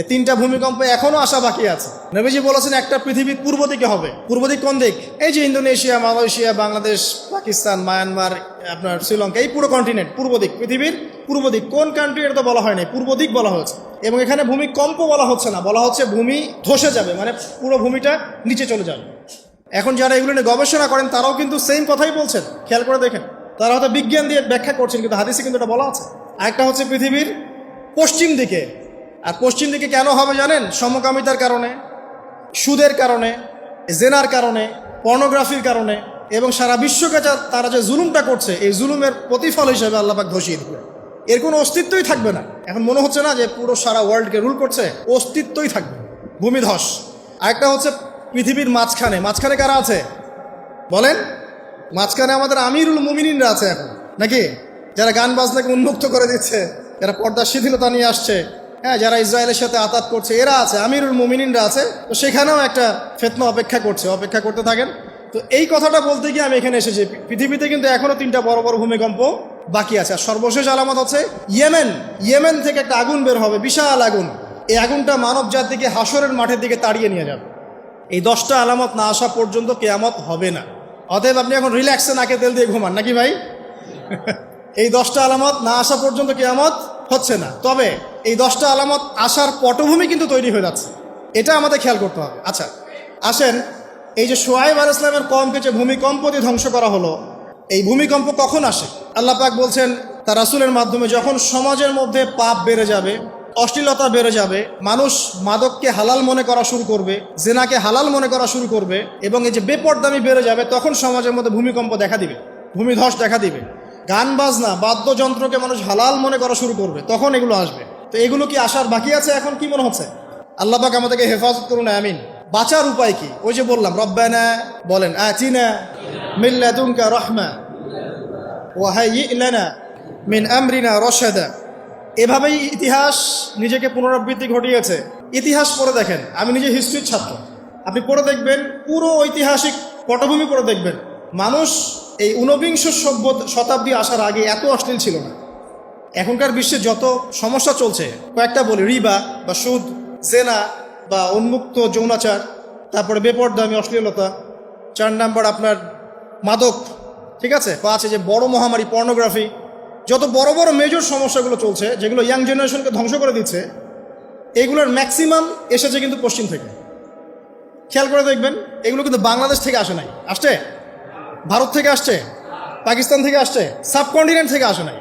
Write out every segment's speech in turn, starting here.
এই তিনটা ভূমিকম্প এখনো আসা বাকি আছে। নবীজি বলেছেন একটা পৃথিবীর পূর্ব দিকে হবে। পূর্ব দিক কোন দিক? এই যে Indonesia, Malaysia, Bangladesh, Pakistan, Myanmar, আপনার শ্রীলঙ্কা, এই পুরো কন্টিনেন্ট পূর্ব দিক, পৃথিবীর পূর্ব দিক। কোন কান্ট্রি এটা তো বলা হয় নাই, পূর্ব দিক বলা হয়েছে। এবং এখানে ভূমিকম্প বলা হচ্ছে না, বলা হচ্ছে ভূমি ধসে যাবে, মানে পুরো ভূমিটা নিচে চলে যাবে। এখন যারা এগুলো নিয়ে গবেষণা করেন তারাও কিন্তু সেম কথাই বলছেন, খেয়াল করে দেখেন। তারা হয়তো বিজ্ঞান দিয়ে ব্যাখ্যা করছেন, কিন্তু হাদিসে কিন্তু এটা বলা আছে। আরেকটা হচ্ছে পৃথিবীর পশ্চিম দিকে। আর পশ্চিম দিকে কেন হবে জানেন? সমকামিতার কারণে, সুদের কারণে, জেনার কারণে, পর্নোগ্রাফির কারণে, এবং সারা বিশ্বকে তারা যে জুলুমটা করছে, এই জুলুমের প্রতিফল হিসেবে আল্লাহ পাক ধসিয়ে দিবে। এর কোনো অস্তিত্বই থাকবে না। এখন মনে হচ্ছে না যে পুরো সারা ওয়ার্ল্ডকে রুল করছে, অস্তিত্বই থাকবে, ভূমিধস। আরেকটা হচ্ছে পৃথিবীর মাঝখানে। মাঝখানে কারা আছে বলেন? মাঝখানে আমাদের আমিরুল মুমিনিনরা আছে এখন, নাকি? যারা গান বাজনাকে উন্মুক্ত করে দিচ্ছে, যারা পর্দার শিথিলতা নিয়ে আসছে, হ্যাঁ, যারা ইসরায়েলের সাথে আতাত করছে, এরা আছে, আমিরুল মুমিনিনরা আছে। তো সেখানেও একটা ফিতনা অপেক্ষা করছে, অপেক্ষা করতে থাকেন। তো এই কথাটা বলতে গিয়ে আমি এখানে এসেছি। পৃথিবীতে কিন্তু এখনো তিনটা বড় বড় ভূমিকম্প বাকি আছে। আর সর্বশেষ আলামত হচ্ছে ইয়েমেন। ইয়েমেন থেকে একটা আগুন বের হবে, বিশাল আগুন। এই আগুনটা মানব জাতিকে হাসরের মাঠের দিকে তাড়িয়ে নিয়ে যাবে। এই 10টা আলামত না আসা পর্যন্ত কেয়ামত হবে না। অতএব আপনি এখন রিল্যাক্সে নাকে তেল দিয়ে ঘুমান, নাকি ভাই? এই 10টা আলামত না আসা পর্যন্ত কেয়ামত হচ্ছে না। তবে এই 10টা আলামত আসার পটভূমি কিন্তু তৈরি হয়ে যাচ্ছে, এটা আমাদের খেয়াল করতে হবে। আচ্ছা আসেন, এই যে শুআয়ব আলাইহিস সালামের কওমকে যে ভূমিকম্প দিয়ে ধ্বংস করা হলো, এই ভূমিকম্প কখন আসে? আল্লাহ পাক বলছেন তার রাসূলের মাধ্যমে, যখন সমাজের মধ্যে পাপ বেড়ে যাবে, অশ্লীলতা বেড়ে যাবে, মানুষ মাদককে হালাল মনে করা শুরু করবে, জেনাকে হালাল মনে করা শুরু করবে, এবং এই যে বেপরদামি বেড়ে যাবে, তখন সমাজের মধ্যে ভূমিকম্প দেখা দিবে, ভূমিধস দেখা দিবে। গান বাজনা, বাদ্যযন্ত্রকে মানুষ হালাল মনে করা শুরু করবে, তখন এগুলো আসবে। তো এগুলো কি আসার বাকি আছে? এখন কি মনে হচ্ছে? আল্লাহ পাক আমাদেরকে হেফাজত করুন, আমিন। বাঁচার উপায় কি? ওই যে বললাম, রব্বানা বলেন, আতিনা মিন লাদুনকা রাহমা ওয়া হাইয়্ লানা মিন আমরিনা রাশাদা। এভাবেই ইতিহাস নিজেকে পুনরাবৃত্তি ঘটিয়েছে। ইতিহাস পড়ে দেখেন, আমি নিজে হিস্ট্রির ছাত্র, আপনি পড়ে দেখবেন, পুরো ঐতিহাসিক পটভূমি পড়ে দেখবেন, মানুষ এই ঊনবিংশ শতাব্দী আসার আগে এত অশ্লীল ছিল না। এখনকার বিশ্বে যত সমস্যা চলছে, কয়েকটা বলি, রিবা বা সুদ, জেনা বা উন্মুক্ত যৌনাচার, তারপরে বেপরদামি অশ্লীলতা, 4 নাম্বার আপনার মাদক, ঠিক আছে, 5 যে বড় মহামারী পর্নোগ্রাফি, যত বড় বড় মেজর সমস্যাগুলো চলছে, যেগুলো ইয়াং জেনারেশনকে ধ্বংস করে দিচ্ছে, এগুলোর ম্যাক্সিমাম এসেছে কিন্তু পশ্চিম থেকে। খেয়াল করে দেখবেন, এগুলো কিন্তু বাংলাদেশ থেকে আসে নাই, আসছে ভারত থেকে আসছে, পাকিস্তান থেকে আসছে, সাবকন্টিনেন্ট থেকে আসে নাই।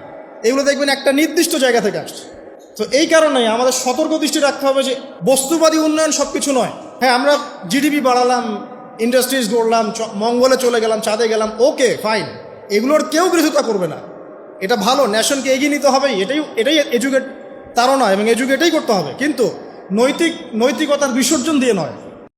এগুলো দেখবেন একটা নির্দিষ্ট জায়গা থেকে আসছে। তো এই কারণেই আমাদের সতর্ক দৃষ্টি রাখতে হবে যে বস্তুবাদী উন্নয়ন সব কিছু নয়। হ্যাঁ, আমরা জিডিপি বাড়ালাম, ইন্ডাস্ট্রিজ গড়লাম, মঙ্গলে চলে গেলাম, চাঁদে গেলাম, ওকে ফাইন, এগুলোর কেউ বিরোধিতা করবে না, এটা ভালো, ন্যাশনকে এগিয়ে নিতে হবে, এটাই এডুকেট তারা নয়, এবং এডুকেটেই করতে হবে, কিন্তু নৈতিকতার বিসর্জন দিয়ে নয়।